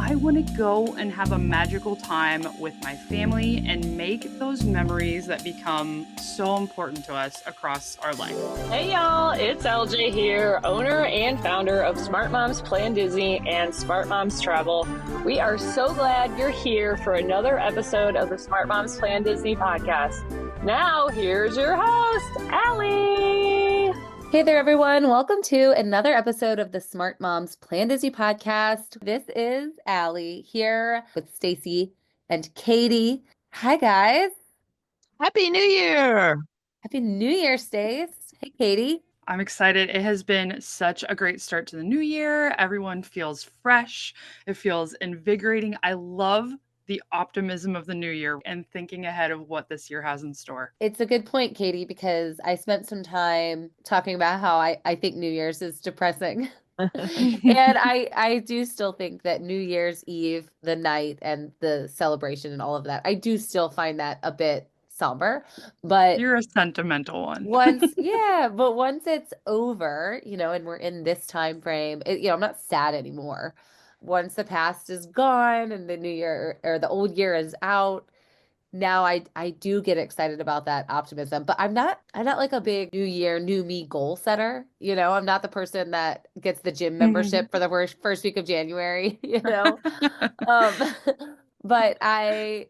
I want to go and have a magical time with my family and make those memories that become so important to us across our life. Hey y'all, it's LJ here, owner and founder of Smart Moms Plan Disney and Smart Moms Travel. We are so glad you're here for another episode of the Smart Moms Plan Disney podcast. Now, here's your host, Allie. Hey there, everyone. Welcome to another episode of the Smart Moms Plan Disney podcast. This is Allie here with Stacy and Katie. Hi, guys. Happy New Year. Happy New Year, Stace. Hey, Katie. I'm excited. It has been such a great start to the new year. Everyone feels fresh. It feels invigorating. I love the optimism of the new year and thinking ahead of what this year has in store. It's a good point, Katie, because I spent some time talking about how I think New Year's is depressing. And I do still think that New Year's Eve, the night and the celebration and all of that, I do still find that a bit somber. But you're a sentimental one. Once it's over, and we're in this time frame, I'm not sad anymore. Once the past is gone and the new year or the old year is out, now I do get excited about that optimism. But I'm not like a big new year, new me goal setter. I'm not the person that gets the gym membership for the first week of January, But I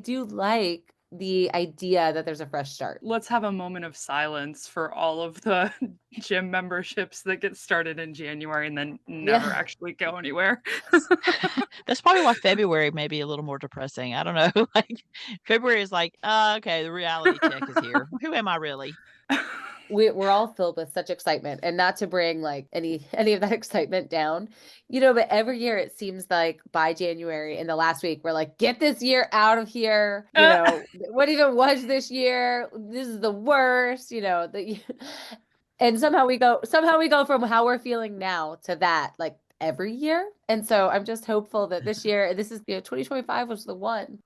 do like the idea that there's a fresh start. Let's have a moment of silence for all of the gym memberships that get started in January and then never actually go anywhere. That's probably why February may be a little more depressing. I don't know. Like February is like, okay, the reality check is here. Who am I really? We're all filled with such excitement, and not to bring like any of that excitement down, but every year it seems like by January in the last week, we're like, get this year out of here. What even was this year? This is the worst, and somehow we go from how we're feeling now to that, like every year. And so I'm just hopeful that this year, this is 2025 was the one.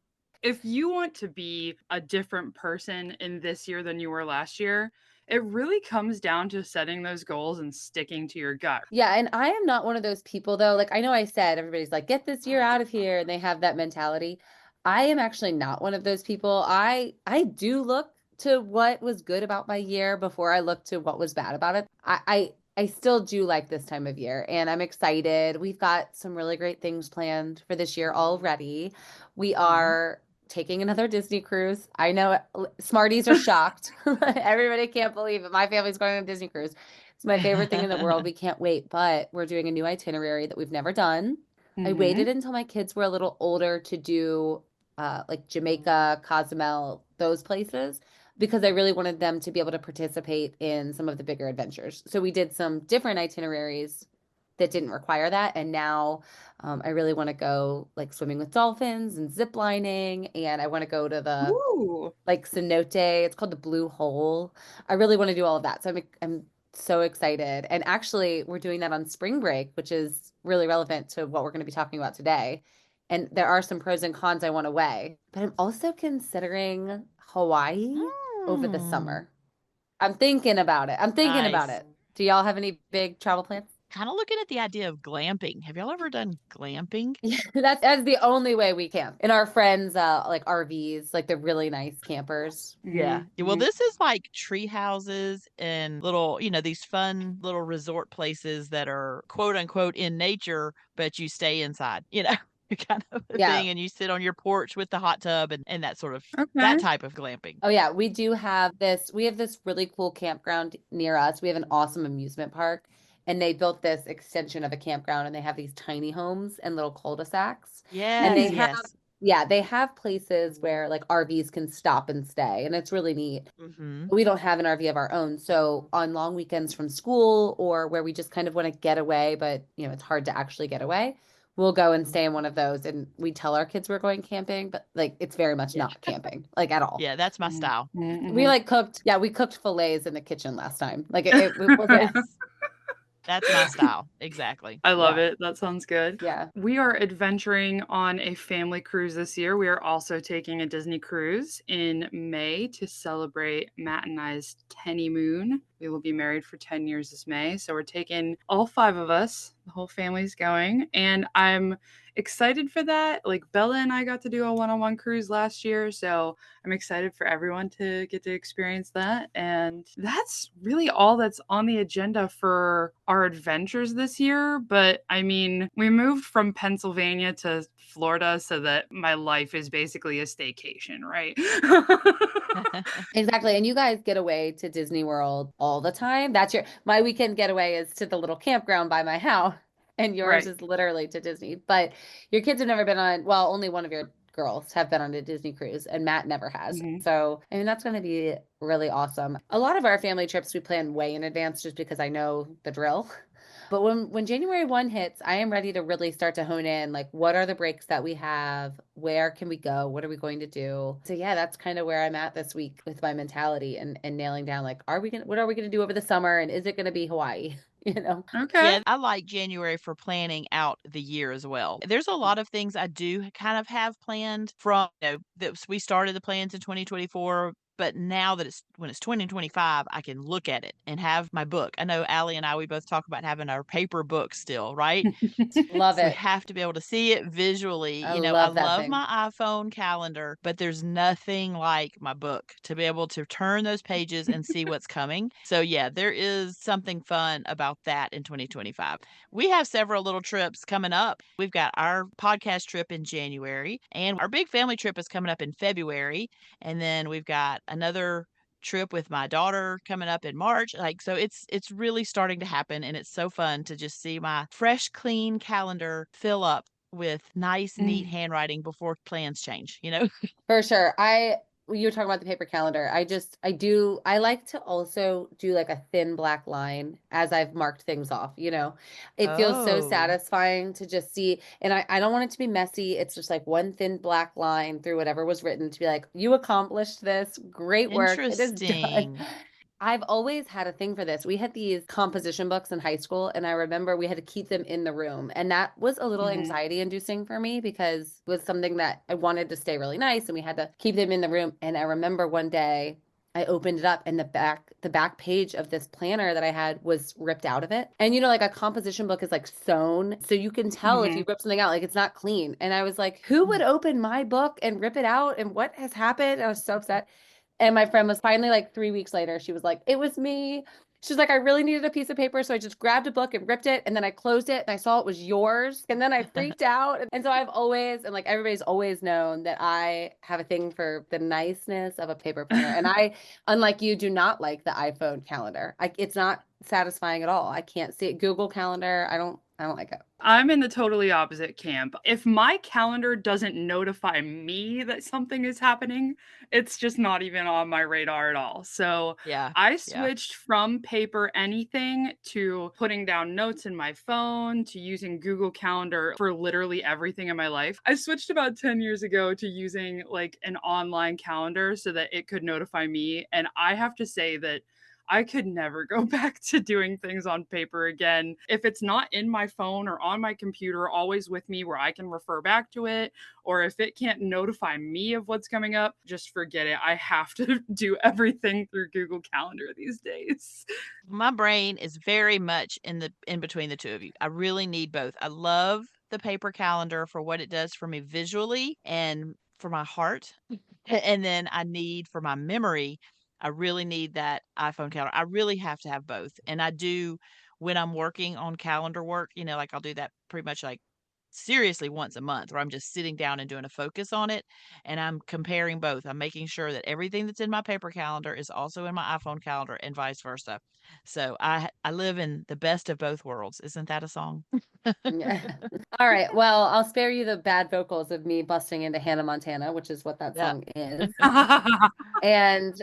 If you want to be a different person in this year than you were last year, it really comes down to setting those goals and sticking to your gut. Yeah. And I am not one of those people, though. Like, I know I said, everybody's like, get this year out of here. And they have that mentality. I am actually not one of those people. I do look to what was good about my year before I look to what was bad about it. I still do like this time of year, and I'm excited. We've got some really great things planned for this year already. We are taking another Disney cruise. I know Smarties are shocked. Everybody can't believe it. My family's going on a Disney cruise. It's my favorite thing in the world. We can't wait, but we're doing a new itinerary that we've never done. I waited until my kids were a little older to do like Jamaica, Cozumel, those places, because I really wanted them to be able to participate in some of the bigger adventures. So we did some different itineraries that didn't require that. And now I really want to go like swimming with dolphins and zip lining. And I want to go to the like cenote. It's called the Blue Hole. I really want to do all of that. So I'm so excited. And actually we're doing that on spring break, which is really relevant to what we're going to be talking about today. And there are some pros and cons I want to weigh, but I'm also considering Hawaii over the summer. I'm thinking about it. Do y'all have any big travel plans? Kind of looking at the idea of glamping. Have y'all ever done glamping? Yeah, that's the only way we camp. In our friends' like RVs, like the really nice campers. Yeah. Well, this is like tree houses and little, these fun little resort places that are quote unquote in nature, but you stay inside, kind of a thing, and you sit on your porch with the hot tub and that sort of that type of glamping. Oh yeah, we do have this. We have this really cool campground near us. We have an awesome amusement park, and they built this extension of a campground, and they have these tiny homes and little cul-de-sacs. Yeah, and they have places where like RVs can stop and stay, and it's really neat. We don't have an RV of our own, so on long weekends from school or where we just kind of want to get away, but it's hard to actually get away, we'll go and stay in one of those, and we tell our kids we're going camping, but like it's very much not camping, like at all. Yeah, that's my style. We cooked fillets in the kitchen last time. Like it was That's my style. Exactly. I love it. That sounds good. Yeah. We are adventuring on a family cruise this year. We are also taking a Disney cruise in May to celebrate Matt and I's honeymoon. We will be married for 10 years this May. So we're taking all 5 of us. The whole family's going. And I'm excited for that. Like Bella and I got to do a one-on-one cruise last year, so I'm excited for everyone to get to experience that. And that's really all that's on the agenda for our adventures this year. But I mean, we moved from Pennsylvania to Florida so that my life is basically a staycation, right? Exactly. And you guys get away to Disney World all the time. My weekend getaway is to the little campground by my house, and yours Right. is literally to Disney. But your kids have never been on, well, only one of your girls have been on a Disney cruise, and Matt never has. Mhm. So, I mean, that's going to be really awesome. A lot of our family trips we plan way in advance just because I know the drill. But when January 1 hits, I am ready to really start to hone in, like, what are the breaks that we have? Where can we go? What are we going to do? So yeah, that's kind of where I'm at this week with my mentality and nailing down, like, what are we gonna do over the summer, and is it gonna be Hawaii? You know? Okay. Yeah, I like January for planning out the year as well. There's a lot of things I do kind of have planned from, that we started the plans in 2024, but now that when it's 2025, I can look at it and have my book. I know Allie and I, we both talk about having our paper book still, right? Love So we it. have to be able to see it visually. I I love that love thing. my iPhone calendar, but there's nothing like my book to be able to turn those pages and see what's coming. So yeah, there is something fun about that in 2025. We have several little trips coming up. We've got our podcast trip in January, and our big family trip is coming up in February. And then we've got another trip with my daughter coming up in March. Like, so it's really starting to happen, and it's so fun to just see my fresh, clean calendar fill up with nice, neat Mm. handwriting before plans change, you know? For sure. You were talking about the paper calendar. I like to also do like a thin black line as I've marked things off, you know. It feels so Oh, satisfying to just see, and I don't want it to be messy. It's just like one thin black line through whatever was written to be like, you accomplished this. Great work. It is done. interesting. I've always had a thing for this. We had these composition books in high school, and I remember we had to keep them in the room. And that was a little Mhm. anxiety inducing for me because it was something that I wanted to stay really nice, and we had to keep them in the room. And I remember one day I opened it up, and the back page of this planner that I had was ripped out of it. And you know, like a composition book is like sewn, so you can tell if you Mhm. rip something out, like it's not clean. And I was like, who would open my book and rip it out? And what has happened? I was so upset. And my friend was finally like 3 weeks later, she was like, it was me. She's like, I really needed a piece of paper. So I just grabbed a book and ripped it. And then I closed it and I saw it was yours. And then I freaked out. And so I've always, and like everybody's always known that I have a thing for the niceness of a paper planner. And I, unlike you, do not like the iPhone calendar. It's not satisfying at all. I can't see it. Google Calendar. I don't like it. I'm in the totally opposite camp. If my calendar doesn't notify me that something is happening, it's just not even on my radar at all. So Yeah, I yeah. switched from paper anything to putting down notes in my phone to using Google Calendar for literally everything in my life. I switched about 10 years ago to using like an online calendar so that it could notify me. And I have to say that I could never go back to doing things on paper again. If it's not in my phone or on my computer, always with me where I can refer back to it, or if it can't notify me of what's coming up, just forget it. I have to do everything through Google Calendar these days. My brain is very much in between the two of you. I really need both. I love the paper calendar for what it does for me visually and for my heart. And then I need for my memory, I really need that iPhone calendar. I really have to have both. And I do when I'm working on calendar work, like I'll do that pretty much like seriously once a month where I'm just sitting down and doing a focus on it and I'm comparing both. I'm making sure that everything that's in my paper calendar is also in my iPhone calendar and vice versa. So I live in the best of both worlds. Isn't that a song? Yeah. All right. Well, I'll spare you the bad vocals of me busting into Hannah Montana, which is what that Yeah. song is. And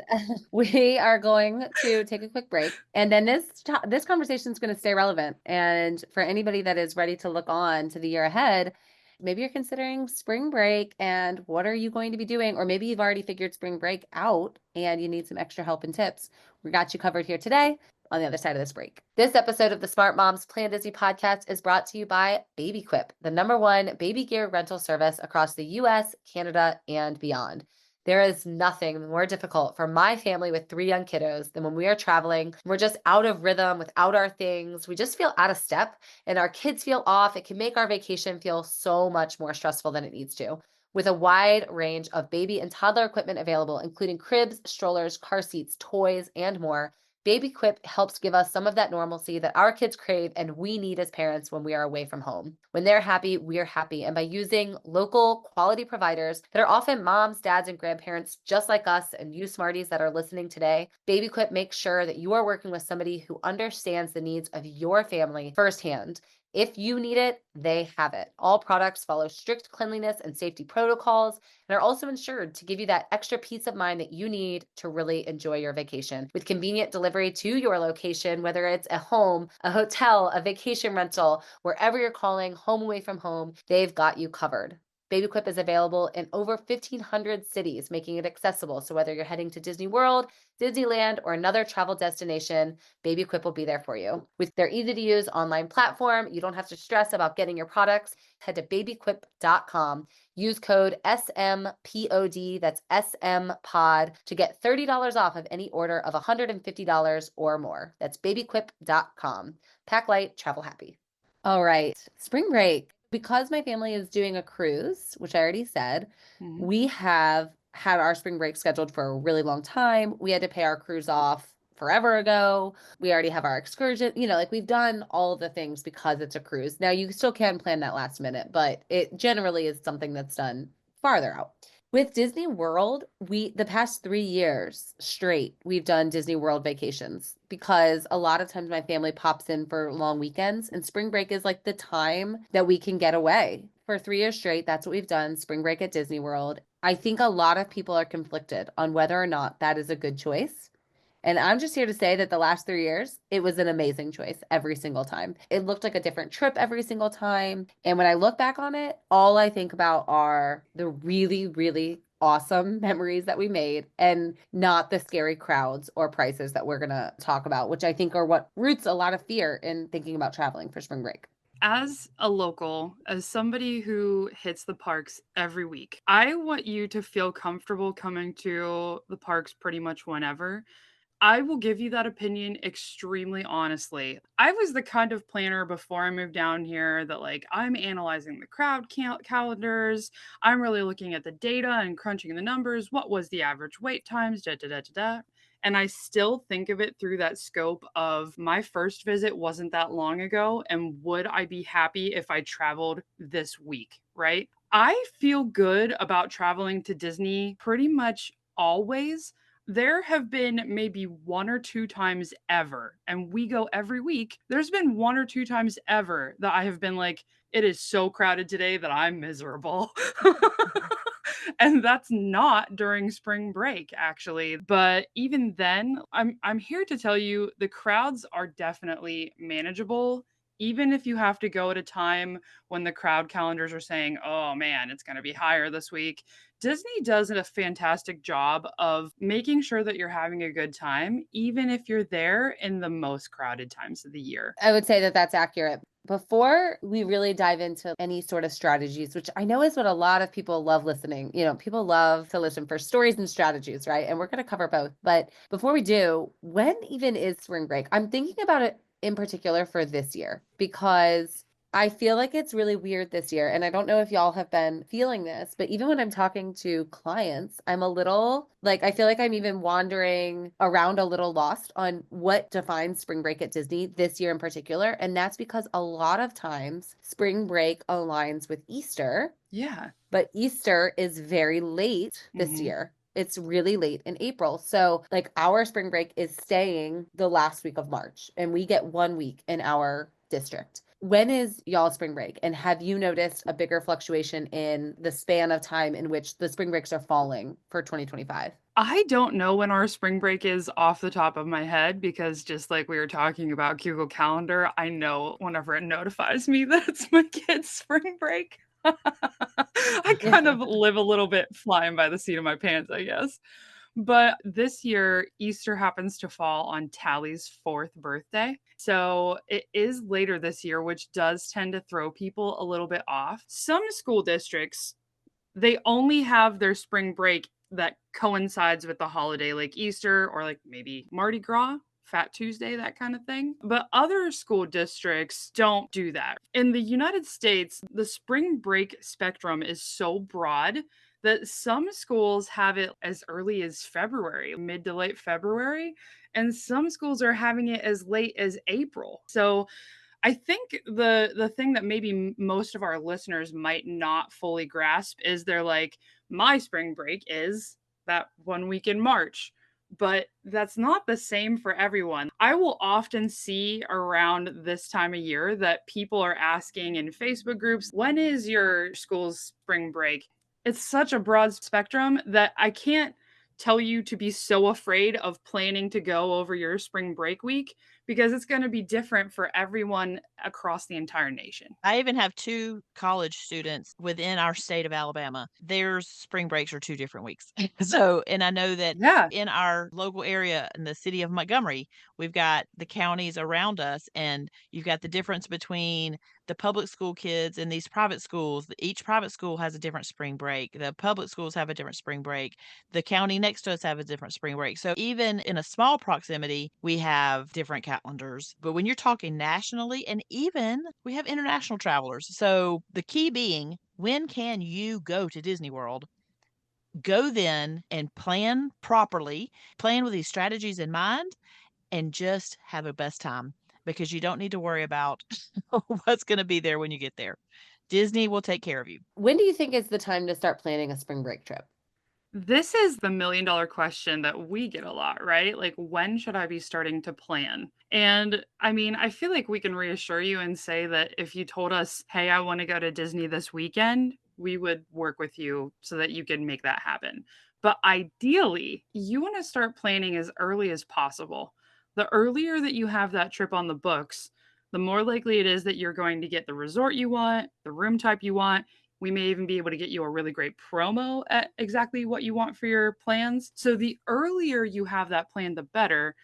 we are going to take a quick break. And then this conversation is going to stay relevant. And for anybody that is ready to look on to the year ahead, maybe you're considering spring break and what are you going to be doing? Or maybe you've already figured spring break out and you need some extra help and tips. We got you covered here today on the other side of this break. This episode of the Smart Moms Plan Disney podcast is brought to you by BabyQuip, the #1 baby gear rental service across the US, Canada, and beyond. There is nothing more difficult for my family with 3 young kiddos than when we are traveling. We're just out of rhythm without our things. We just feel out of step and our kids feel off. It can make our vacation feel so much more stressful than it needs to. With a wide range of baby and toddler equipment available, including cribs, strollers, car seats, toys, and more, Baby Quip helps give us some of that normalcy that our kids crave and we need as parents when we are away from home. When they're happy, we're happy. And by using local quality providers that are often moms, dads, and grandparents just like us and you smarties that are listening today, Baby Quip makes sure that you are working with somebody who understands the needs of your family firsthand. If you need it, they have it. All products follow strict cleanliness and safety protocols and are also insured to give you that extra peace of mind that you need to really enjoy your vacation. With convenient delivery to your location, whether it's a home, a hotel, a vacation rental, wherever you're calling, home away from home, they've got you covered. BabyQuip is available in over 1,500 cities, making it accessible. So whether you're heading to Disney World, Disneyland, or another travel destination, BabyQuip will be there for you. With their easy-to-use online platform, you don't have to stress about getting your products. Head to babyquip.com. Use code SMPOD, that's SMPOD, to get $30 off of any order of $150 or more. That's babyquip.com. Pack light, travel happy. All right, spring break. Because my family is doing a cruise, which I already said, we have had our spring break scheduled for a really long time. We had to pay our cruise off forever ago. We already have our excursion, like we've done all the things because it's a cruise. Now you still can plan that last minute, but it generally is something that's done farther out. With Disney World, the past 3 years straight, we've done Disney World vacations because a lot of times my family pops in for long weekends and spring break is like the time that we can get away. For 3 years straight, that's what we've done, spring break at Disney World. I think a lot of people are conflicted on whether or not that is a good choice. And I'm just here to say that the last 3 years, it was an amazing choice every single time. It looked like a different trip every single time. And when I look back on it, all I think about are the really, really awesome memories that we made and not the scary crowds or prices that we're going to talk about, which I think are what roots a lot of fear in thinking about traveling for spring break. As a local, as somebody who hits the parks every week, I want you to feel comfortable coming to the parks pretty much whenever. I will give you that opinion extremely honestly. I was the kind of planner before I moved down here that, like, I'm analyzing the crowd calendars. I'm really looking at the data and crunching the numbers. What was the average wait times? Da da da da da. And I still think of it through that scope of my first visit wasn't that long ago. And would I be happy if I traveled this week? Right? I feel good about traveling to Disney pretty much always. There have been maybe 1 or 2 times ever, and we go every week. There's been 1 or 2 times ever that I have been like, "It is so crowded today that I'm miserable." And that's not during spring break, actually. But even then, I'm here to tell you the crowds are definitely manageable, even if you have to go at a time when the crowd calendars are saying, "Oh man, it's gonna be higher this week." Disney does a fantastic job of making sure that you're having a good time, even if you're there in the most crowded times of the year. I would say that that's accurate. Before we really dive into any sort of strategies, which I know is what a lot of people love listening, people love to listen for stories and strategies, right? And we're going to cover both. But before we do, when even is spring break? I'm thinking about it in particular for this year because I feel like it's really weird this year. And I don't know if y'all have been feeling this, but even when I'm talking to clients, I'm a little like, I feel like I'm even wandering around a little lost on what defines spring break at Disney this year in particular. And that's because a lot of times spring break aligns with Easter. Yeah. But Easter is very late this year. It's really late in April. So, like, our spring break is staying the last week of March, and we get 1 week in our district. When is y'all spring break? And have you noticed a bigger fluctuation in the span of time in which the spring breaks are falling for 2025? I don't know when our spring break is off the top of my head because just like we were talking about Google Calendar, I know whenever it notifies me that it's my kid's spring break. I kind of live a little bit flying by the seat of my pants, I guess. But this year, Easter happens to fall on Tally's 4th birthday. So it is later this year, which does tend to throw people a little bit off. Some school districts, they only have their spring break that coincides with the holiday, like Easter or like maybe Mardi Gras, Fat Tuesday, that kind of thing. But other school districts don't do that. In the United States, the spring break spectrum is so broad that some schools have it as early as February, mid to late February, and some schools are having it as late as April. So I think the thing that maybe most of our listeners might not fully grasp is they're like, my spring break is that 1 week in March. But that's not the same for everyone. I will often see around this time of year that people are asking in Facebook groups, when is your school's spring break? It's such a broad spectrum that I can't tell you to be so afraid of planning to go over your spring break week because it's going to be different for everyone across the entire nation. I even have 2 college students within our state of Alabama. Their spring breaks are 2 different weeks. So, and I know that Yeah. in our local area in the city of Montgomery, we've got the counties around us, and you've got the difference between the public school kids and these private schools. Each private school has a different spring break. The public schools have a different spring break. The county next to us have a different spring break. So even in a small proximity, we have different calendars. But when you're talking nationally, and even we have international travelers. So the key being, when can you go to Disney World? Go then and plan properly, plan with these strategies in mind, and just have a best time, because you don't need to worry about what's going to be there when you get there. Disney will take care of you. When do you think is the time to start planning a spring break trip? This is the $1,000,000 question that we get a lot, right? Like, when should I be starting to plan? And I mean, I feel like we can reassure you and say that if you told us, hey, I want to go to Disney this weekend, we would work with you so that you can make that happen. But ideally, you want to start planning as early as possible. The earlier that you have that trip on the books, the more likely it is that you're going to get the resort you want, the room type you want. We may even be able to get you a really great promo at exactly what you want for your plans. So the earlier you have that plan, the better.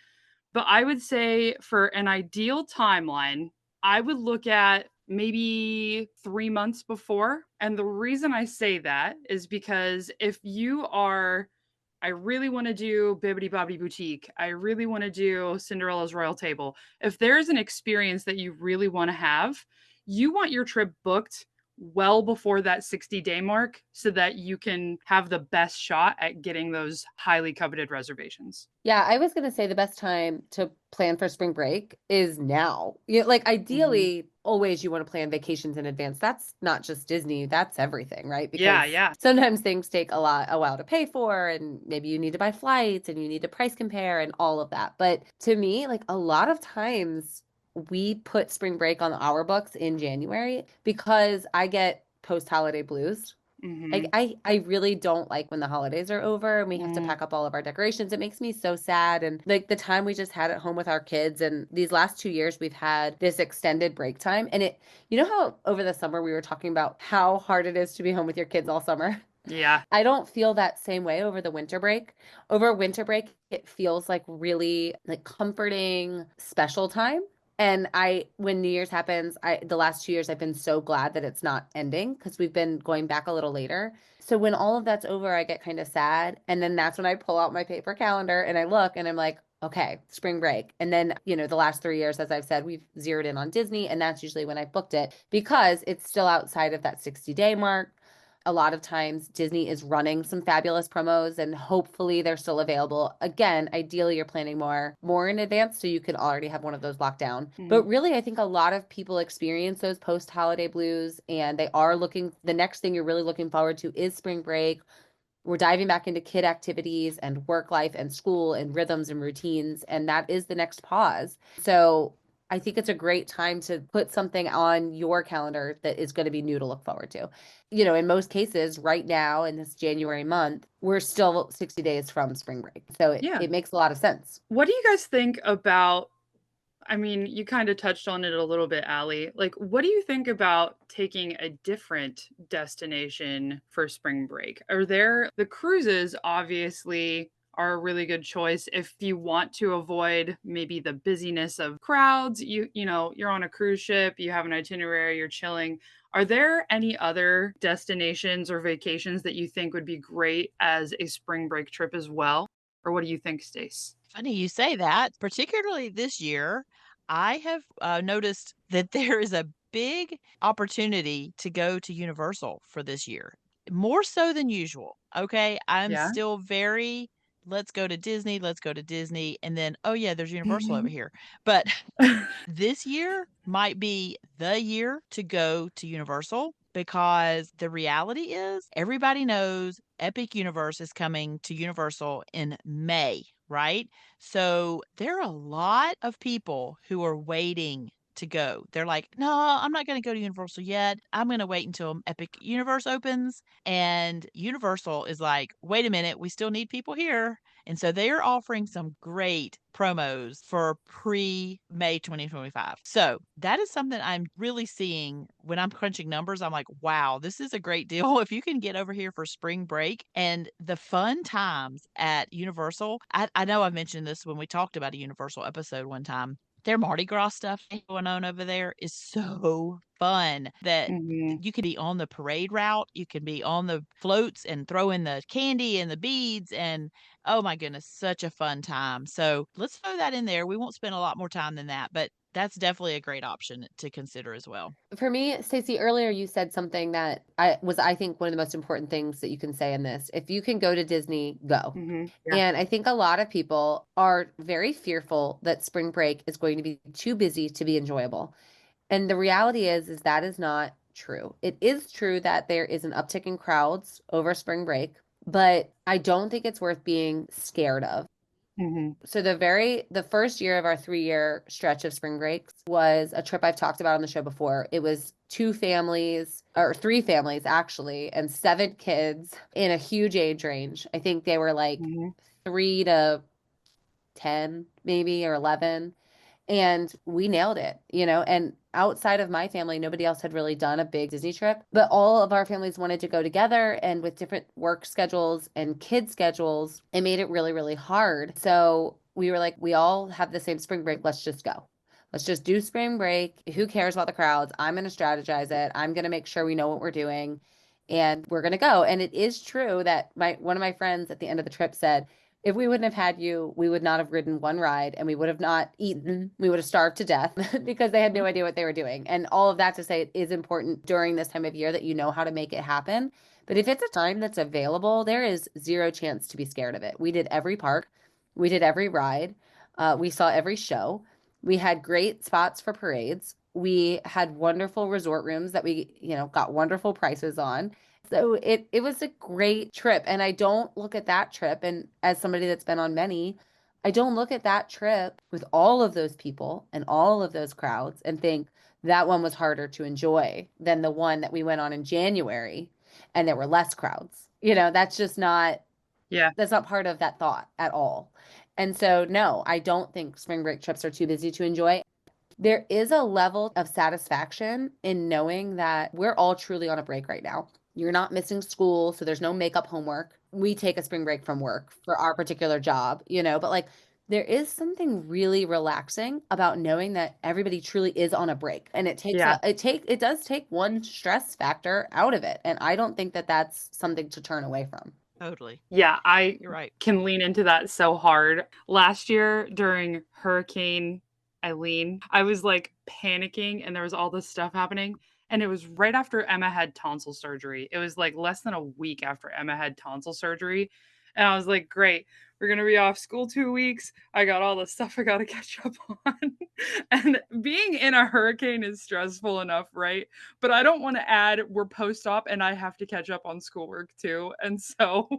But I would say for an ideal timeline, I would look at maybe 3 months before. And the reason I say that is because if you are, I really want to do Bibbidi Bobbidi Boutique, I really want to do Cinderella's Royal Table. If there's an experience that you really want to have, you want your trip booked well before that 60-day mark so that you can have the best shot at getting those highly coveted reservations. Yeah, I was gonna say the best time to plan for spring break is now. Like ideally, always you want to plan vacations in advance. That's not just Disney, that's everything, right? Yeah, Because yeah. sometimes things take a while to pay for, and maybe you need to buy flights and you need to price compare and all of that. But to me, like a lot of times we put spring break on our books in January because I get post-holiday blues. Like Mhm. I really don't like when the holidays are over and we have to Mm. pack up all of our decorations. It makes me so sad. And like the time we just had at home with our kids, and these last 2 years we've had this extended break time. And you know how over the summer we were talking about how hard it is to be home with your kids all summer? Yeah. I don't feel that same way over the winter break. Over winter break, it feels like really like comforting, special time. And when New Year's happens, the last 2 years, I've been so glad that it's not ending because we've been going back a little later. So when all of that's over, I get kind of sad. And then that's when I pull out my paper calendar and I look and I'm like, okay, spring break. And then, the last 3 years, as I've said, we've zeroed in on Disney. And that's usually when I booked it because it's still outside of that 60-day mark. A lot of times Disney is running some fabulous promos and hopefully they're still available. Again, ideally you're planning more in advance so you can already have one of those locked down. But Mhm. really I think a lot of people experience those post-holiday blues and the next thing you're really looking forward to is spring break. We're diving back into kid activities and work life and school and rhythms and routines, and that is the next pause. So I think it's a great time to put something on your calendar that is going to be new to look forward to. In most cases, right now in this January month, we're still 60 days from spring break. So it, Yeah. it makes a lot of sense. What do you guys think about, I mean, you kind of touched on it a little bit, Allie. Like, what do you think about taking a different destination for spring break? Are there the cruises obviously are a really good choice if you want to avoid maybe the busyness of crowds. You're on a cruise ship, you have an itinerary, you're chilling. Are there any other destinations or vacations that you think would be great as a spring break trip as well? Or what do you think, Stace? Funny you say that, particularly this year, I have noticed that there is a big opportunity to go to Universal for this year, more so than usual. Okay. I'm Yeah. still very, let's go to Disney, let's go to Disney. And then, oh, yeah, there's Universal over here. But this year might be the year to go to Universal because the reality is everybody knows Epic Universe is coming to Universal in May, right? So there are a lot of people who are waiting to go. They're like, no, I'm not going to go to Universal yet. I'm going to wait until Epic Universe opens. And Universal is like, wait a minute, we still need people here. And so they are offering some great promos for pre-May 2025. So that is something I'm really seeing when I'm crunching numbers. I'm like, wow, this is a great deal. If you can get over here for spring break and the fun times at Universal, I know I mentioned this when we talked about a Universal episode one time. Their Mardi Gras stuff going on over there is so fun that Mhm. you could be on the parade route, you can be on the floats and throw in the candy and the beads and oh my goodness, such a fun time. So let's throw that in there. We won't spend a lot more time than that, but that's definitely a great option to consider as well. For me, Stacey, earlier you said something that I think, one of the most important things that you can say in this. If you can go to Disney, go. Mhm. Yeah. And I think a lot of people are very fearful that spring break is going to be too busy to be enjoyable. And the reality is that is not true. It is true that there is an uptick in crowds over spring break, but I don't think it's worth being scared of. Mhm. So the first year of our 3-year stretch of spring breaks was a trip I've talked about on the show before. It was 2 families, or 3 families actually, and 7 kids in a huge age range. I think they were like Mhm. 3 to 10 maybe, or 11. And we nailed it, and outside of my family, nobody else had really done a big Disney trip, but all of our families wanted to go together, and with different work schedules and kid schedules, it made it really, really hard. So we were like, we all have the same spring break. Let's just go. Let's just do spring break. Who cares about the crowds? I'm going to strategize it. I'm going to make sure we know what we're doing, and we're going to go. And it is true that one of my friends at the end of the trip said, if we wouldn't have had you, we would not have ridden one ride, and we would have not eaten. We would have starved to death because they had no idea what they were doing. And all of that to say, it is important during this time of year that you know how to make it happen. But if it's a time that's available, there is zero chance to be scared of it. We did every park, we did every ride, we saw every show. We had great spots for parades. We had wonderful resort rooms that we, got wonderful prices on. So it was a great trip. And I don't look at that trip, and as somebody that's been on many, I don't look at that trip with all of those people and all of those crowds and think that one was harder to enjoy than the one that we went on in January and there were less crowds. That's just not Yeah. that's not part of that thought at all. And so no, I don't think spring break trips are too busy to enjoy. There is a level of satisfaction in knowing that we're all truly on a break right now. You're not missing school, so there's no makeup homework. We take a spring break from work for our particular job, but like there is something really relaxing about knowing that everybody truly is on a break. And Yeah. it does take one stress factor out of it. And I don't think that that's something to turn away from. Totally. Yeah, I You're right. can lean into that so hard. Last year during Hurricane Eileen, I was like panicking and there was all this stuff happening. And it was right after Emma had tonsil surgery. It was like less than a week after Emma had tonsil surgery. And I was like, great, we're going to be off school 2 weeks. I got all the stuff I got to catch up on. And being in a hurricane is stressful enough, right? But I don't want to add we're post op and I have to catch up on schoolwork too. And so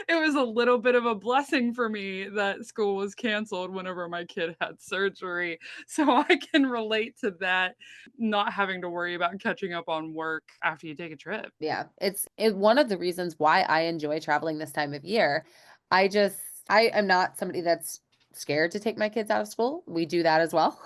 it was a little bit of a blessing for me that school was canceled whenever my kid had surgery. So I can relate to that, not having to worry about catching up on work after you take a trip. Yeah, it's one of the reasons why I enjoy traveling this time of year. I am not somebody that's scared to take my kids out of school. We do that as well.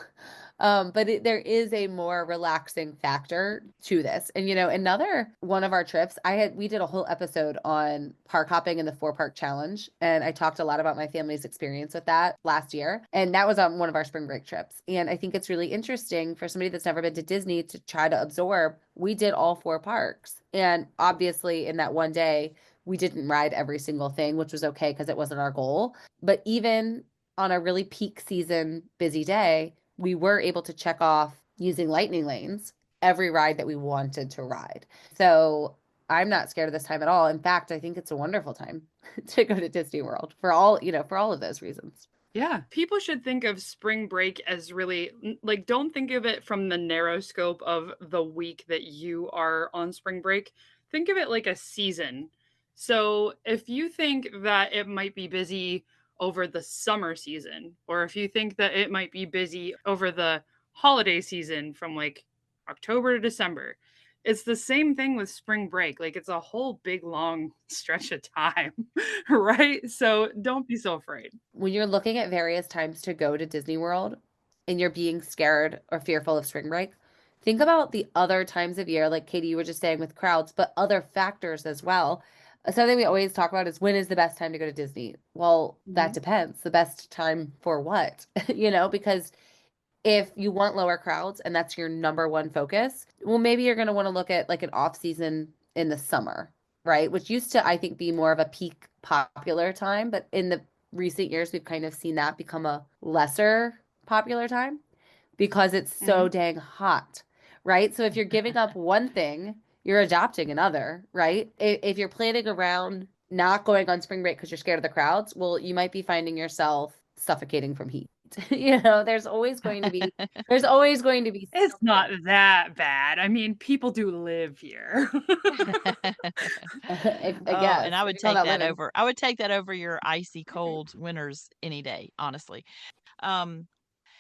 But there is a more relaxing factor to this. And another one of our trips, we did a whole episode on park hopping and the 4 park challenge, and I talked a lot about my family's experience with that last year. And that was on one of our spring break trips. And I think it's really interesting for somebody that's never been to Disney to try to absorb. We did all 4 parks. And obviously in that one day, we didn't ride every single thing, which was okay because it wasn't our goal. But even on a really peak season busy day, we were able to check off using lightning lanes every ride that we wanted to ride. So I'm not scared of this time at all. In fact, I think it's a wonderful time to go to Disney World for all of those reasons. Yeah, people should think of spring break as really like, don't think of it from the narrow scope of the week that you are on spring break. Think of it like a season. So if you think that it might be busy over the summer season, or if you think that it might be busy over the holiday season from like October to December, it's the same thing with spring break. Like, it's a whole big long stretch of time, right? So don't be so afraid. When you're looking at various times to go to Disney World and you're being scared or fearful of spring break, think about the other times of year, like Katie, you were just saying with crowds, but other factors as well. Something we always talk about is when is the best time to go to Disney? Well, that Mhm. depends. The best time for what? Because if you want lower crowds and that's your number one focus, well, maybe you're going to want to look at like an off season in the summer, right? Which used to, I think, be more of a peak popular time. But in the recent years, we've kind of seen that become a lesser popular time because it's so Mhm. dang hot, right? So if you're giving up one thing, you're adopting another, right? If you're planning around not going on spring break because you're scared of the crowds, well, you might be finding yourself suffocating from heat. There's always going to be It's something. not that bad. I mean, people do live here. I Oh, and guess I if would you call take that that living. over I would take that over your icy cold winters any day, honestly. Um,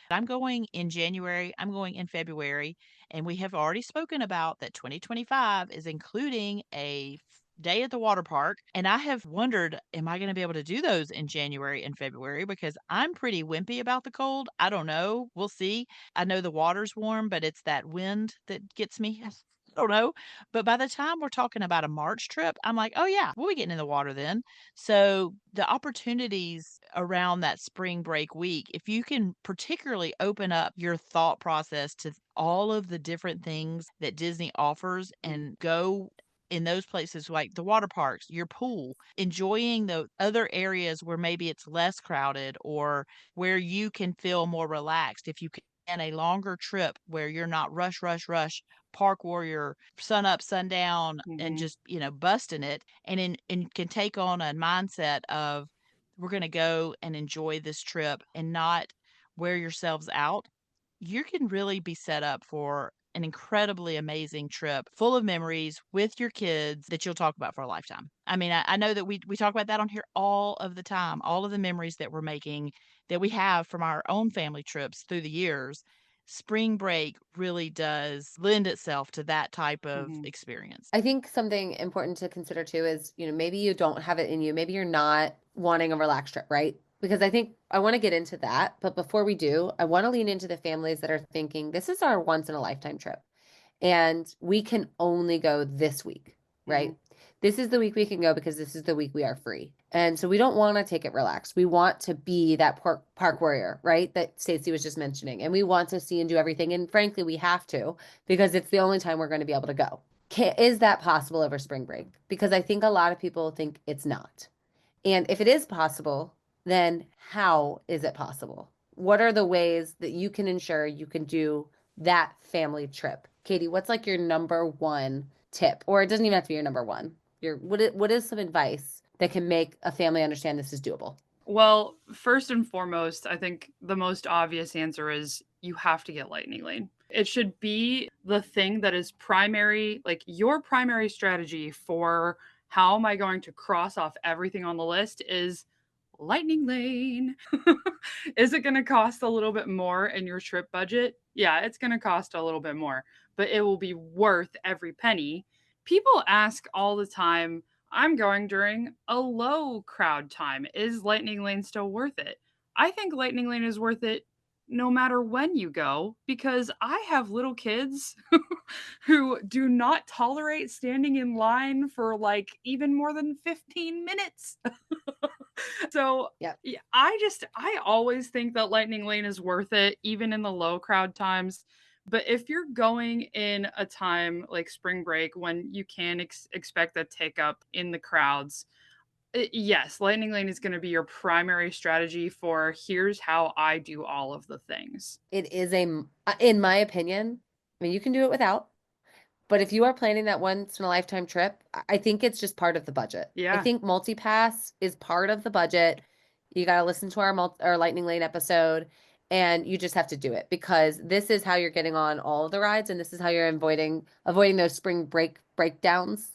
I'm going in January, I'm going in February, and we have already spoken about that 2025 is including a day at the water park. And I have wondered, am I going to be able to do those in January and February? Because I'm pretty wimpy about the cold. I don't know. We'll see. I know the water's warm, but it's that wind that gets me. I don't know. But by the time we're talking about a March trip, I'm like, oh, yeah, we'll be getting in the water then. So the opportunities around that spring break week, if you can particularly open up your thought process to all of the different things that Disney offers and go in those places like the water parks, your pool, enjoying the other areas where maybe it's less crowded or where you can feel more relaxed. If you can a longer trip where you're not rush, rush, rush, park warrior, sun up, sundown, and Mhm. just, busting it and can take on a mindset of we're going to go and enjoy this trip and not wear yourselves out, you can really be set up for an incredibly amazing trip full of memories with your kids that you'll talk about for a lifetime. I mean, I know that we talk about that on here all of the time, all of the memories that we're making that we have from our own family trips through the years. Spring break really does lend itself to that type of Mhm. experience. I think something important to consider too is, maybe you don't have it in you. Maybe you're not wanting a relaxed trip, right? Because I think I want to get into that. But before we do, I want to lean into the families that are thinking this is our once in a lifetime trip and we can only go this week, Mhm. right? This is the week we can go because this is the week we are free. And so we don't want to take it relaxed. We want to be that park warrior, right? That Stacy was just mentioning. And we want to see and do everything. And frankly, we have to because it's the only time we're going to be able to go. Is that possible over spring break? Because I think a lot of people think it's not. And if it is possible, then how is it possible? What are the ways that you can ensure you can do that family trip? Katie, what's like your number one tip? Or it doesn't even have to be your number one. What is some advice that can make a family understand this is doable? Well, first and foremost, I think the most obvious answer is you have to get Lightning Lane. It should be the thing that is primary, like your primary strategy for how am I going to cross off everything on the list is Lightning Lane. Is it going to cost a little bit more in your trip budget? Yeah, it's going to cost a little bit more, but it will be worth every penny. People ask all the time, I'm going during a low crowd time. Is Lightning Lane still worth it? I think Lightning Lane is worth it no matter when you go, because I have little kids who do not tolerate standing in line for like even more than 15 minutes. So Yeah. yeah, I always think that Lightning Lane is worth it, even in the low crowd times. But if you're going in a time like spring break when you can expect a take up in the crowds, yes, Lightning Lane is going to be your primary strategy for here's how I do all of the things. It is in my opinion, I mean, you can do it without, but if you are planning that once in a lifetime trip, I think it's just part of the budget. I Yeah. think multi-pass is part of the budget. You got to listen to our Lightning Lane episode, and you just have to do it because this is how you're getting on all of the rides, and this is how you're avoiding those spring breakdowns,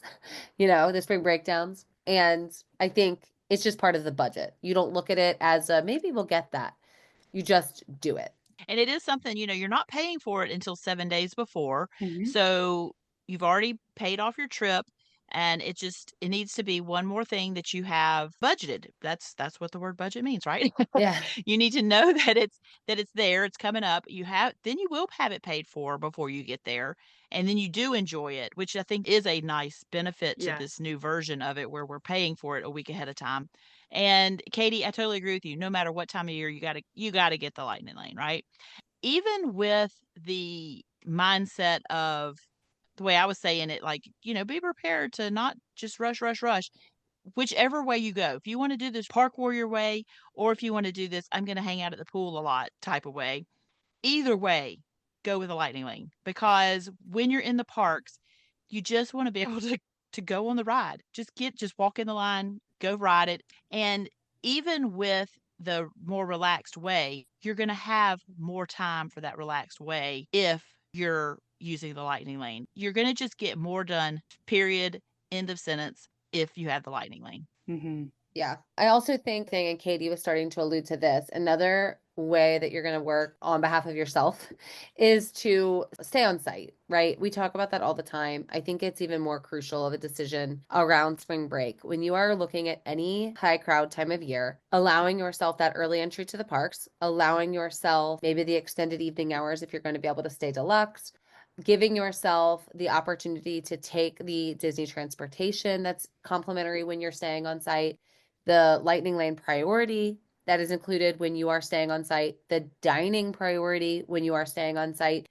the spring breakdowns. And I think it's just part of the budget. You don't look at it as maybe we'll get that. You just do it. And it is something, you're not paying for it until 7 days before. Mhm. So you've already paid off your trip, and it needs to be one more thing that you have budgeted. That's what the word budget means, right? Yeah. You need to know that it's there, it's coming up. Then you will have it paid for before you get there. And then you do enjoy it, which I think is a nice benefit to this Yes. new version of it where we're paying for it a week ahead of time. And Katie, I totally agree with you. No matter what time of year, you gotta get the Lightning Lane, right? Even with the mindset of the way I was saying it, like, be prepared to not just rush, rush, rush. Whichever way you go, if you want to do this park warrior way, or if you want to do this, I'm going to hang out at the pool a lot type of way, either way, go with a Lightning Lane because when you're in the parks, you just want to be able to go on the ride. Just walk in the line, go ride it. And even with the more relaxed way, you're going to have more time for that relaxed way if you're using the Lightning Lane. You're going to just get more done, period, end of sentence, if you have the Lightning Lane. Mhm. Yeah. I also think, and Katie was starting to allude to this, another way that you're going to work on behalf of yourself is to stay on site, right? We talk about that all the time. I think it's even more crucial of a decision around spring break. When you are looking at any high crowd time of year, allowing yourself that early entry to the parks, allowing yourself maybe the extended evening hours if you're going to be able to stay deluxe, giving yourself the opportunity to take the Disney transportation that's complimentary when you're staying on site, the Lightning Lane priority that is included when you are staying on site, the dining priority when you are staying on site.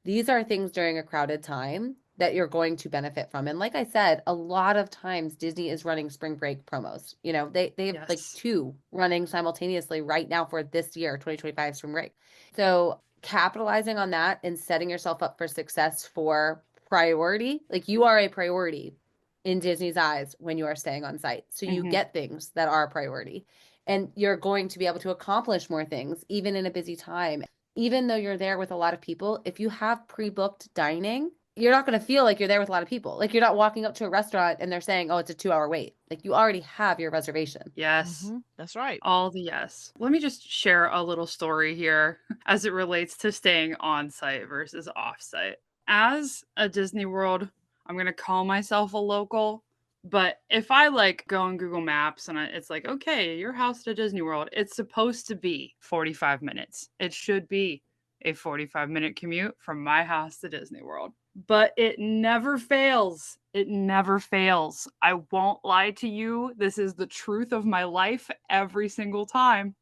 These are things during a crowded time that you're going to benefit from. And like I said, a lot of times Disney is running spring break promos. They have like Yes. 2 running simultaneously right now for this year, 2025 spring break. So capitalizing on that and setting yourself up for success for priority, like you are a priority in Disney's eyes when you are staying on site. So you Mhm. get things that are a priority and you're going to be able to accomplish more things even in a busy time. Even though you're there with a lot of people, if you have pre-booked dining, you're not going to feel like you're there with a lot of people. Like you're not walking up to a restaurant and they're saying, "Oh, it's a 2-hour wait." Like you already have your reservation. Yes. That's right. All the yes. Let me just share a little story here as it relates to staying on site versus off site. As a Disney World, I'm going to call myself a local, but if I like go on Google Maps and it's like, okay, your house to Disney World, it's supposed to be 45 minutes. It should be a 45-minute commute from my house to Disney World. But it never fails. It never fails. I won't lie to you. This is the truth of my life every single time.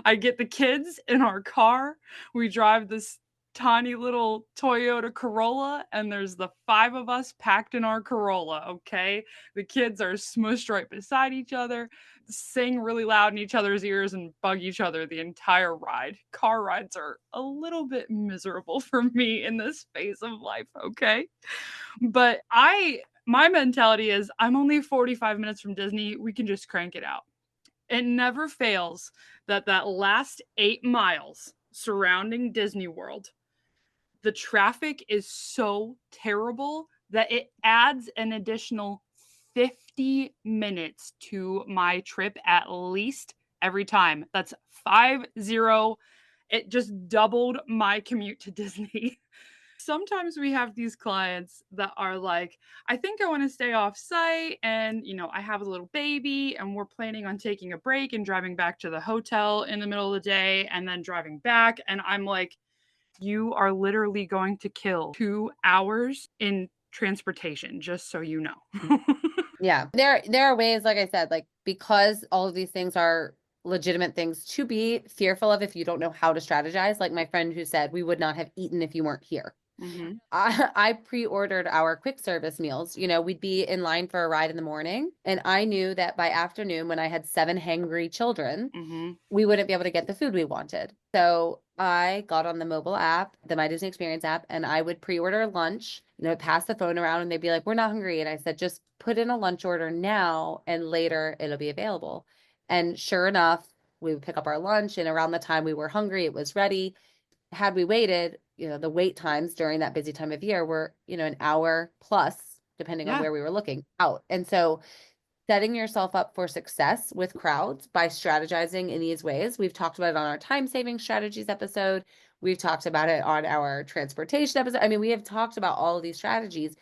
I get the kids in our car. We drive this tiny little Toyota Corolla, and there's the 5 of us packed in our Corolla, okay? The kids are smushed right beside each other, sing really loud in each other's ears, and bug each other the entire ride. Car rides are a little bit miserable for me in this phase of life, okay? But my mentality is I'm only 45 minutes from Disney. We can just crank it out. It never fails that last 8 miles surrounding Disney World, the traffic is so terrible that it adds an additional 50 minutes to my trip at least every time. That's 50. It just doubled my commute to Disney. Sometimes we have these clients that are like, I think I want to stay off site and, I have a little baby and we're planning on taking a break and driving back to the hotel in the middle of the day and then driving back. And I'm like, you are literally going to kill 2 hours in transportation, just so you know. Yeah. There are ways, like I said, like because all of these things are legitimate things to be fearful of if you don't know how to strategize. Like my friend who said, we would not have eaten if you weren't here. Mm-hmm. I pre-ordered our quick service meals. We'd be in line for a ride in the morning, and I knew that by afternoon, when I had 7 hangry children, Mm-hmm. we wouldn't be able to get the food we wanted. So I got on the mobile app, the My Disney Experience app, and I would pre-order lunch, pass the phone around, and they'd be like, "We're not hungry." And I said, "Just put in a lunch order now, and later it'll be available." And sure enough, we would pick up our lunch, and around the time we were hungry, it was ready. Had we waited, the wait times during that busy time of year were, an hour plus, depending on Yeah. where we were looking out. And so setting yourself up for success with crowds by strategizing in these ways. We've talked about it on our time saving strategies episode. We've talked about it on our transportation episode. I mean, we have talked about all of these strategies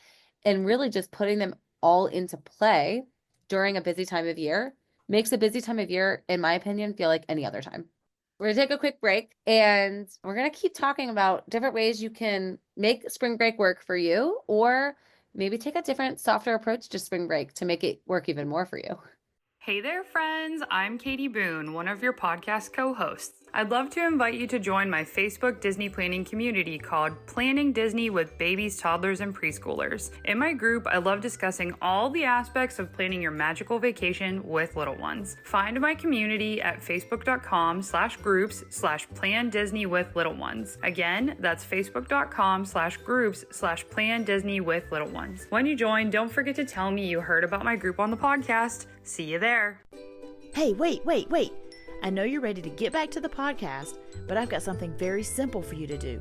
and really just putting them all into play during a busy time of year makes a busy time of year, in my opinion, feel like any other time. We're going to take a quick break and we're going to keep talking about different ways you can make spring break work for you, or maybe take a different, softer approach to spring break to make it work even more for you. Hey there, friends. I'm Katie Boone, one of your podcast co-hosts. I'd love to invite you to join my Facebook Disney planning community called Planning Disney with Babies, Toddlers, and Preschoolers. In my group, I love discussing all the aspects of planning your magical vacation with little ones. Find my community at facebook.com/groups/Plan Disney with Little Ones. Again, that's facebook.com/groups/Plan Disney with Little Ones. When you join, don't forget to tell me you heard about my group on the podcast. See you there. Hey, wait. I know you're ready to get back to the podcast, but I've got something very simple for you to do.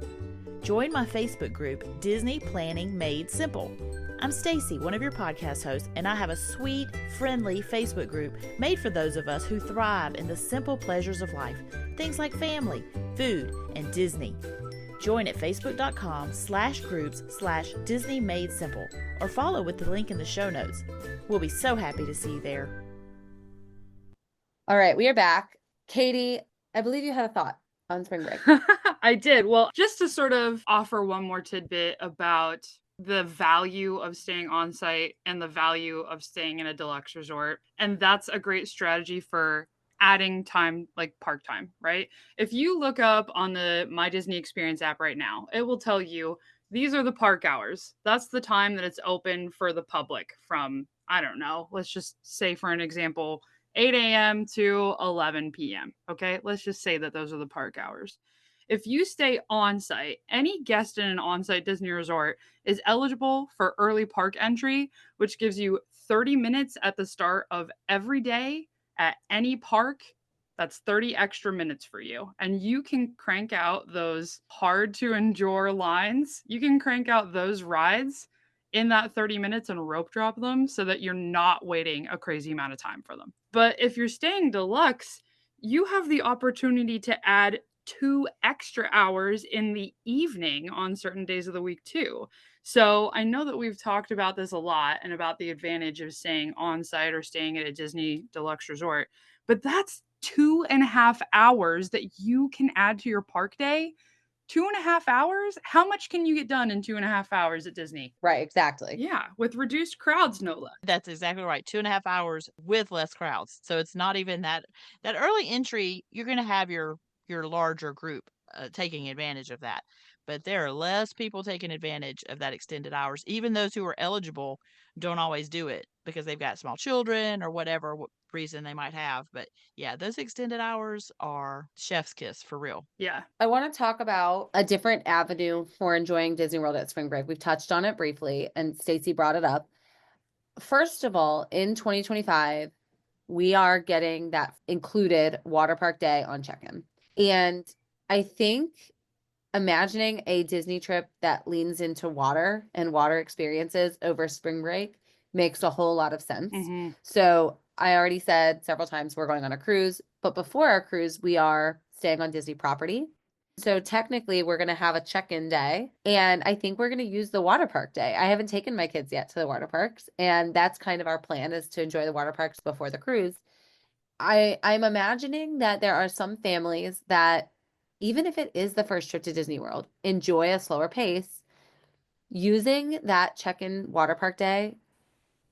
Join my Facebook group, Disney Planning Made Simple. I'm Stacy, one of your podcast hosts, and I have a sweet, friendly Facebook group made for those of us who thrive in the simple pleasures of life, things like family, food, and Disney. Join at facebook.com/groups/Disney Made Simple or follow with the link in the show notes. We'll be so happy to see you there. All right, we are back. Katie, I believe you had a thought on spring break. I did. Well, just to sort of offer one more tidbit about the value of staying on site and the value of staying in a deluxe resort. And that's a great strategy for adding time, like park time, right? If you look up on the My Disney Experience app right now, it will tell you these are the park hours. That's the time that it's open for the public from, I don't know, let's just say for an example, 8 a.m. to 11 p.m. Okay, let's just say that those are the park hours. If you stay on site, any guest in an on site Disney resort is eligible for early park entry, which gives you 30 minutes at the start of every day at any park. That's 30 extra minutes for you. And you can crank out those hard to endure lines. You can crank out those rides in that 30 minutes and rope drop them so that you're not waiting a crazy amount of time for them. But if you're staying deluxe, you have the opportunity to add 2 extra hours in the evening on certain days of the week too. So I know that we've talked about this a lot and about the advantage of staying on site or staying at a Disney deluxe resort, but that's 2.5 hours that you can add to your park day. 2.5 hours? How much can you get done in 2.5 hours at Disney? Right, exactly. Yeah, with reduced crowds, no less. That's exactly right. 2.5 hours with less crowds. So it's not even that early entry. You're going to have your larger group taking advantage of that, but there are less people taking advantage of that extended hours. Even those who are eligible don't always do it because they've got small children or whatever reason they might have. But yeah, those extended hours are chef's kiss for real. Yeah. I want to talk about a different avenue for enjoying Disney World at spring break. We've touched on it briefly, and Stacy brought it up. First of all, in 2025, we are getting that included water park day on check-in. And I think imagining a Disney trip that leans into water and water experiences over spring break makes a whole lot of sense. Mm-hmm. So I already said several times we're going on a cruise, but before our cruise, we are staying on Disney property. So technically, we're going to have a check-in day, and I think we're going to use the water park day. I haven't taken my kids yet to the water parks, and that's kind of our plan, is to enjoy the water parks before the cruise. I'm imagining that there are some families that, even if it is the first trip to Disney World, enjoy a slower pace. Using that check-in water park day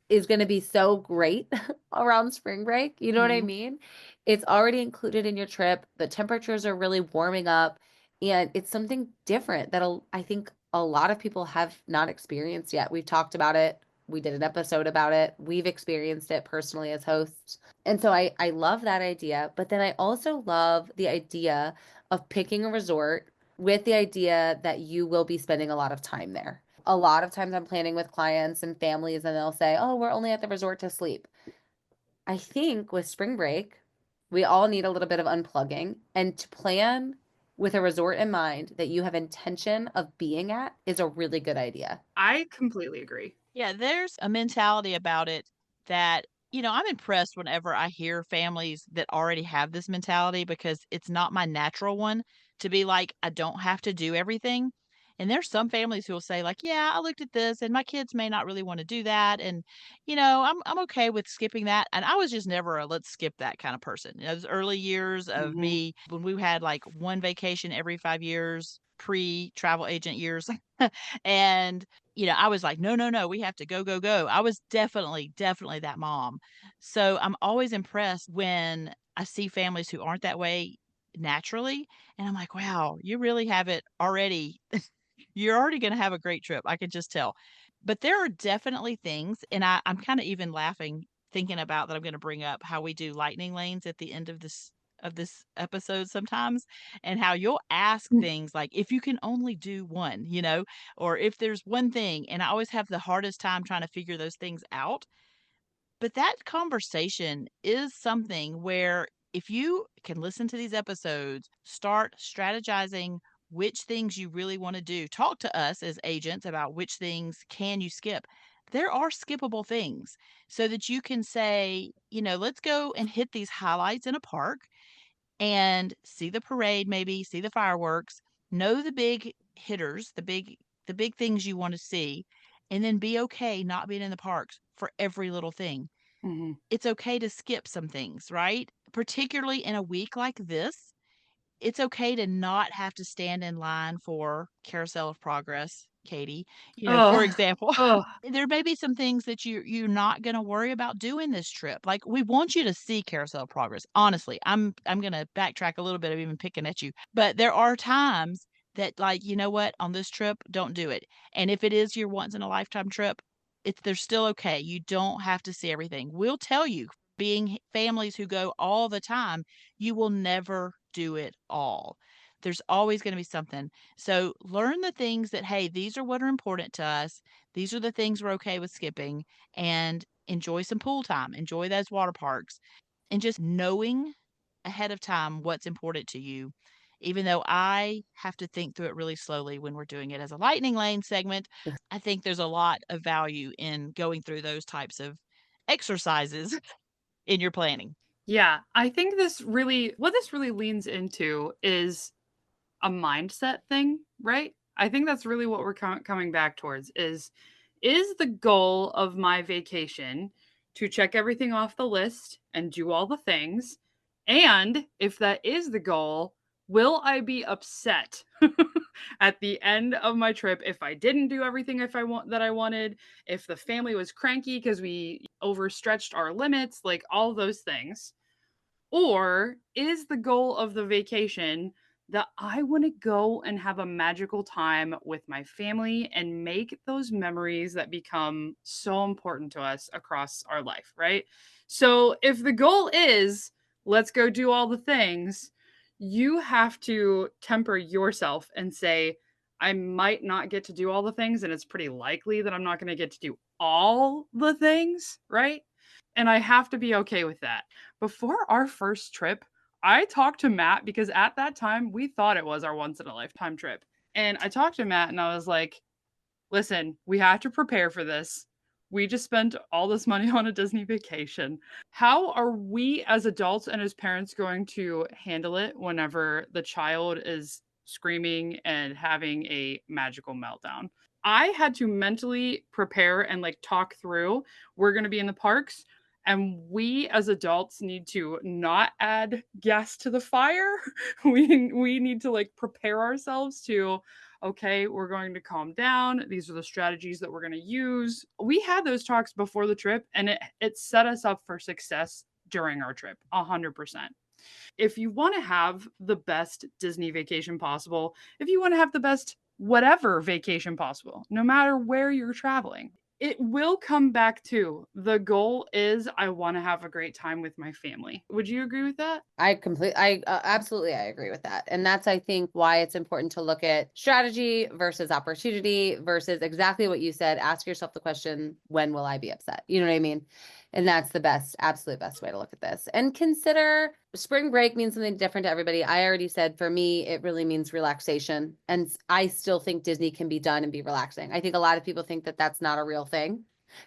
is going to be so great around spring break. You know what I mean? It's already included in your trip. The temperatures are really warming up, and it's something different that I think a lot of people have not experienced yet. We've talked about it. We did an episode about it. We've experienced it personally as hosts. And so I love that idea. But then I also love the idea of picking a resort with the idea that you will be spending a lot of time there. A lot of times I'm planning with clients and families, and they'll say, oh, we're only at the resort to sleep. I think with spring break, we all need a little bit of unplugging, and to plan with a resort in mind that you have intention of being at is a really good idea. I completely agree. Yeah, there's a mentality about it that, I'm impressed whenever I hear families that already have this mentality, because it's not my natural one to be like, I don't have to do everything. And there's some families who will say, like, yeah, I looked at this and my kids may not really want to do that. And, I'm okay with skipping that. And I was just never a let's skip that kind of person. Those early years of me, when we had like one vacation every 5 years, pre-travel agent years. And I was like, "No, no, no, we have to go, go, go." I was definitely, definitely that mom. So I'm always impressed when I see families who aren't that way naturally, and I'm like, "Wow, you really have it already. You're already gonna have a great trip. I can just tell." But there are definitely things, and I'm kinda even laughing thinking about that I'm gonna bring up how we do lightning lanes at the end of this episode sometimes, and how you'll ask things like, "If you can only do one," or if there's one thing, and I always have the hardest time trying to figure those things out. But that conversation is something where if you can listen to these episodes, start strategizing which things you really want to do, talk to us as agents about which things can you skip. There are skippable things so that you can say, let's go and hit these highlights in a park and see the parade, maybe see the fireworks, know the big hitters, the big things you want to see, and then be okay not being in the parks for every little thing. It's okay to skip some things, right? Particularly in a week like this, it's okay to not have to stand in line for Carousel of Progress, Katie, for Oh, example. oh, There may be some things that you're not gonna worry about doing this trip. Like, we want you to see Carousel of Progress. Honestly, I'm gonna backtrack a little bit of even picking at you. But there are times that, like, you know what? On this trip, don't do it. And if it is your once in a lifetime trip, they're still okay. You don't have to see everything. We'll tell you, being families who go all the time, you will never do it all. There's always going to be something. So learn the things that, hey, these are what are important to us. These are the things we're okay with skipping, and enjoy some pool time, enjoy those water parks, and just knowing ahead of time what's important to you. Even though I have to think through it really slowly when we're doing it as a lightning lane segment, I think there's a lot of value in going through those types of exercises in your planning. yeah. I think what this really leans into is a mindset thing, right? I think that's really what we're coming back towards is the goal of my vacation to check everything off the list and do all the things? And if that is the goal, will I be upset at the end of my trip if I didn't do everything if I want that I wanted, if the family was cranky because we overstretched our limits, like all those things? Or is the goal of the vacation that I want to go and have a magical time with my family and make those memories that become so important to us across our life, right? So if the goal is let's go do all the things, you have to temper yourself and say, I might not get to do all the things, and it's pretty likely that I'm not going to get to do all the things, right? And I have to be okay with that. Before our first trip, I talked to Matt because at that time we thought it was our once in a lifetime trip. And I talked to Matt and I was like, listen, we have to prepare for this. We just spent all this money on a Disney vacation. How are we as adults and as parents going to handle it whenever the child is screaming and having a magical meltdown. I had to mentally prepare and like talk through, we're going to be in the parks, and we as adults need to not add gas to the fire. We need to like prepare ourselves to, okay, we're going to calm down. These are the strategies that we're going to use. We had those talks before the trip, and it set us up for success during our trip 100%. If you want to have the best Disney vacation possible, if you want to have the best whatever vacation possible, no matter where you're traveling, it will come back to the goal is I want to have a great time with my family. Would you agree with that? Absolutely, I agree with that. And that's, I think, why it's important to look at strategy versus opportunity versus exactly what you said. Ask yourself the question, when will I be upset? You know what I mean? And that's the best, absolute best way to look at this. And consider spring break means something different to everybody. I already said for me, it really means relaxation. And I still think Disney can be done and be relaxing. I think a lot of people think that that's not a real thing,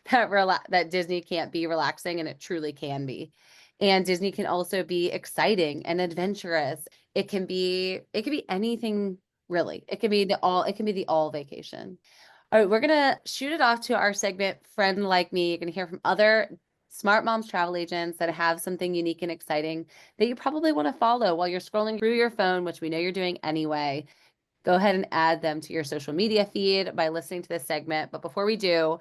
that Disney can't be relaxing, and it truly can be. And Disney can also be exciting and adventurous. It can be anything really. It can be the all vacation. All right, we're gonna shoot it off to our segment, Friend Like Me. You're gonna hear from other Smart Moms travel agents that have something unique and exciting that you probably want to follow while you're scrolling through your phone, which we know you're doing anyway. Go ahead and add them to your social media feed by listening to this segment. But before we do,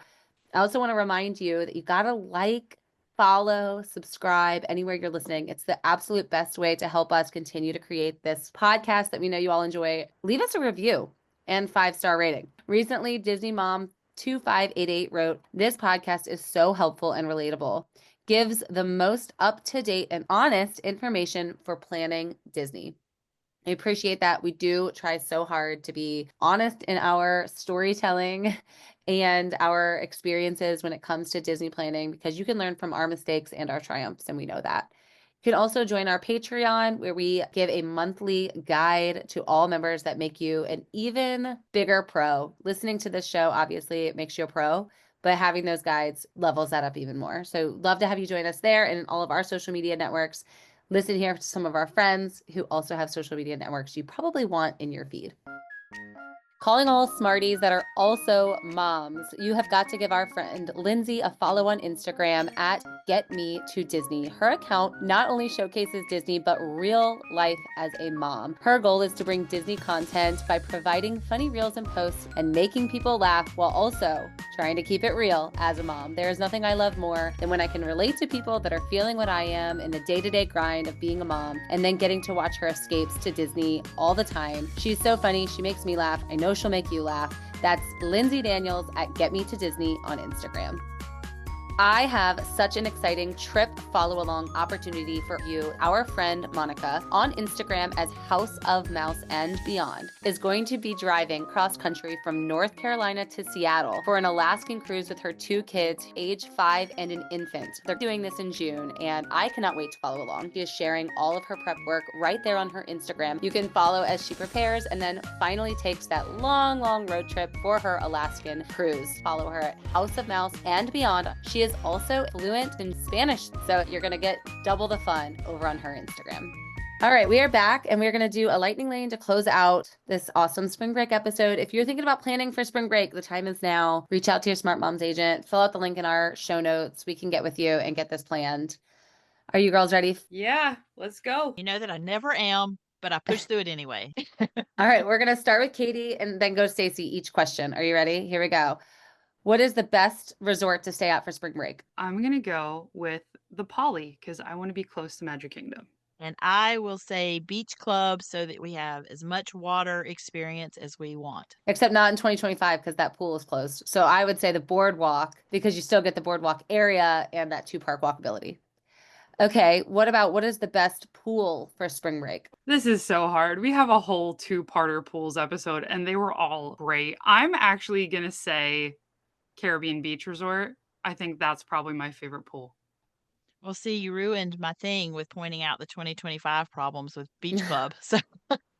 I also want to remind you that you gotta like, follow, subscribe anywhere you're listening. It's the absolute best way to help us continue to create this podcast that we know you all enjoy. Leave us a review and 5-star rating. Recently, Disney Mom 2588 wrote, "This podcast is so helpful and relatable. Gives the most up-to-date and honest information for planning Disney." I appreciate that. We do try so hard to be honest in our storytelling and our experiences when it comes to Disney planning, because you can learn from our mistakes and our triumphs, and we know that. You can also join our Patreon, where we give a monthly guide to all members that make you an even bigger pro. Listening to this show, obviously, it makes you a pro, but having those guides levels that up even more. So love to have you join us there and in all of our social media networks. Listen here to some of our friends who also have social media networks you probably want in your feed. Calling all Smarties that are also moms, you have got to give our friend Lindsey a follow on Instagram at @GetMeToDisney. Her account not only showcases Disney, but real life as a mom. Her goal is to bring Disney content by providing funny reels and posts and making people laugh while also trying to keep it real as a mom. There is nothing I love more than when I can relate to people that are feeling what I am in the day-to-day grind of being a mom, and then getting to watch her escapes to Disney all the time. She's so funny. She makes me laugh. I know she'll make you laugh. That's Lindsey Daniels at @GetMeToDisney on Instagram. I have such an exciting trip follow-along opportunity for you. Our friend Monica, on Instagram as House of Mouse and Beyond, is going to be driving cross-country from North Carolina to Seattle for an Alaskan cruise with her 2 kids, age 5 and an infant. They're doing this in June, and I cannot wait to follow along. She is sharing all of her prep work right there on her Instagram. You can follow as she prepares and then finally takes that long, long road trip for her Alaskan cruise. Follow her at House of Mouse and Beyond. She is also fluent in Spanish, so you're going to get double the fun over on her Instagram. All right, we are back, and we're going to do a lightning lane to close out this awesome spring break episode. If you're thinking about planning for spring break, the time is now. Reach out to your Smart Moms agent, fill out the link in our show notes. We can get with you and get this planned. Are you girls ready? Yeah, let's go. You know that I never am, but I push through it anyway. All right, we're going to start with Katie and then go Stacy each question. Are you ready? Here we go. What is the best resort to stay at for spring break? I'm going to go with the Poly because I want to be close to Magic Kingdom. And I will say beach club so that we have as much water experience as we want. Except not in 2025 because that pool is closed. So I would say the boardwalk, because you still get the boardwalk area and that 2-park walkability. Okay, what is the best pool for spring break? This is so hard. We have a whole 2-parter pools episode and they were all great. I'm actually going to say Caribbean Beach Resort. I think that's probably my favorite pool. Well, see, you ruined my thing with pointing out the 2025 problems with Beach Club. So,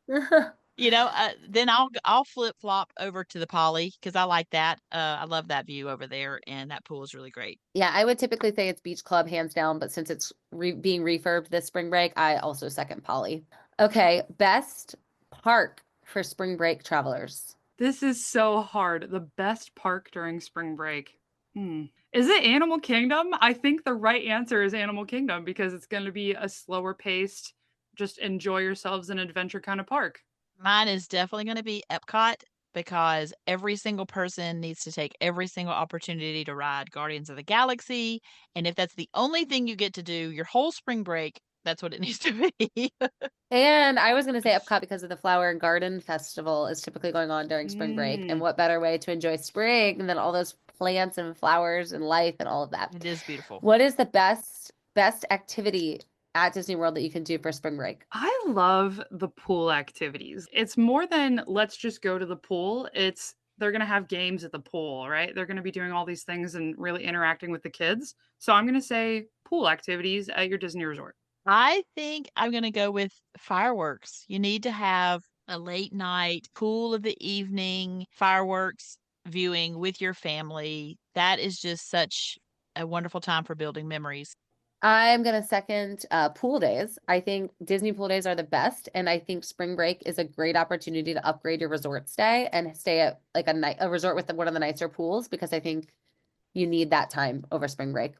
then I'll flip flop over to the Poly because I like that. I love that view over there, and that pool is really great. Yeah, I would typically say it's Beach Club hands down, but since it's being refurbed this spring break, I also second Poly. Okay, best park for spring break travelers? This is so hard. The best park during spring break. Is it Animal Kingdom? I think the right answer is Animal Kingdom because it's going to be a slower paced, just enjoy yourselves an adventure kind of park. Mine is definitely going to be Epcot because every single person needs to take every single opportunity to ride Guardians of the Galaxy. And if that's the only thing you get to do your whole spring break, that's what it needs to be. And I was going to say Epcot because of the Flower and Garden Festival is typically going on during spring break. And what better way to enjoy spring than all those plants and flowers and life and all of that. It is beautiful. What is the best activity at Disney World that you can do for spring break? I love the pool activities. It's more than let's just go to the pool. It's they're going to have games at the pool, right? They're going to be doing all these things and really interacting with the kids. So I'm going to say pool activities at your Disney resort. I think I'm going to go with fireworks. You need to have a late night, cool of the evening fireworks viewing with your family. That is just such a wonderful time for building memories. I'm going to second pool days. I think Disney pool days are the best. And I think spring break is a great opportunity to upgrade your resort stay and stay at like a resort with one of the nicer pools because I think you need that time over spring break.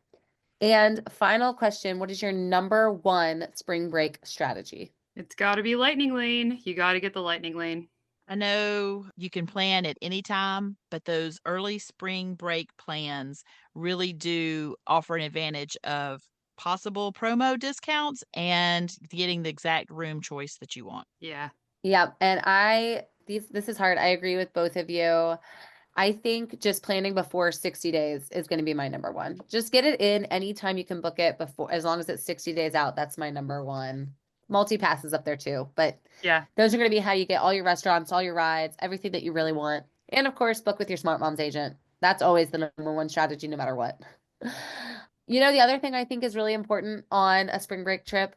And final question, what is your number one spring break strategy? It's got to be Lightning Lane. You got to get the Lightning Lane. I know you can plan at any time, but those early spring break plans really do offer an advantage of possible promo discounts and getting the exact room choice that you want. Yeah. Yep. And this is hard. I agree with both of you. I think just planning before 60 days is going to be my number one. Just get it in anytime you can book it before, as long as it's 60 days out. That's my number one. Multi-pass is up there too. But yeah, those are going to be how you get all your restaurants, all your rides, everything that you really want. And of course, book with your Smart Moms agent. That's always the number one strategy, no matter what. The other thing I think is really important on a spring break trip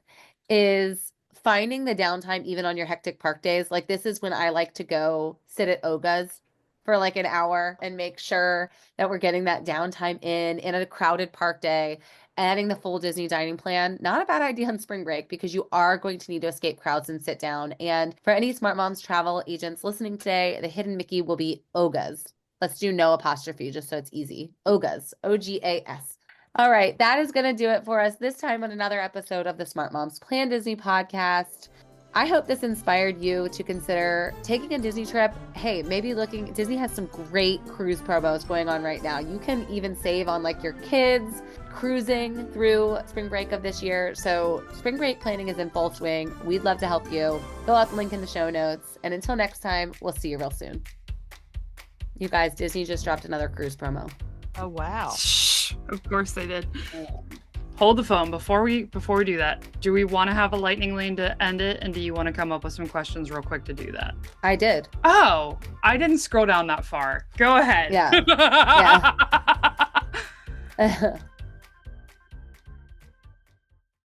is finding the downtime even on your hectic park days. Like this is when I like to go sit at Oga's for like an hour and make sure that we're getting that downtime in a crowded park day, adding the full Disney dining plan. Not a bad idea on spring break because you are going to need to escape crowds and sit down. And for any Smart Moms travel agents listening today, the hidden Mickey will be Oga's. Let's do no apostrophe just so it's easy. Oga's, O-G-A-S. All right, that is going to do it for us this time on another episode of the Smart Moms Plan Disney podcast. I hope this inspired you to consider taking a Disney trip. Hey, maybe Disney has some great cruise promos going on right now. You can even save on like your kids cruising through spring break of this year. So spring break planning is in full swing. We'd love to help you. Fill out the link in the show notes. And until next time, we'll see you real soon. You guys, Disney just dropped another cruise promo. Oh, wow. Shh, of course they did. Hold the phone before we do that. Do we want to have a lightning lane to end it? And do you want to come up with some questions real quick to do that? I did. Oh, I didn't scroll down that far. Go ahead. Yeah. Yeah.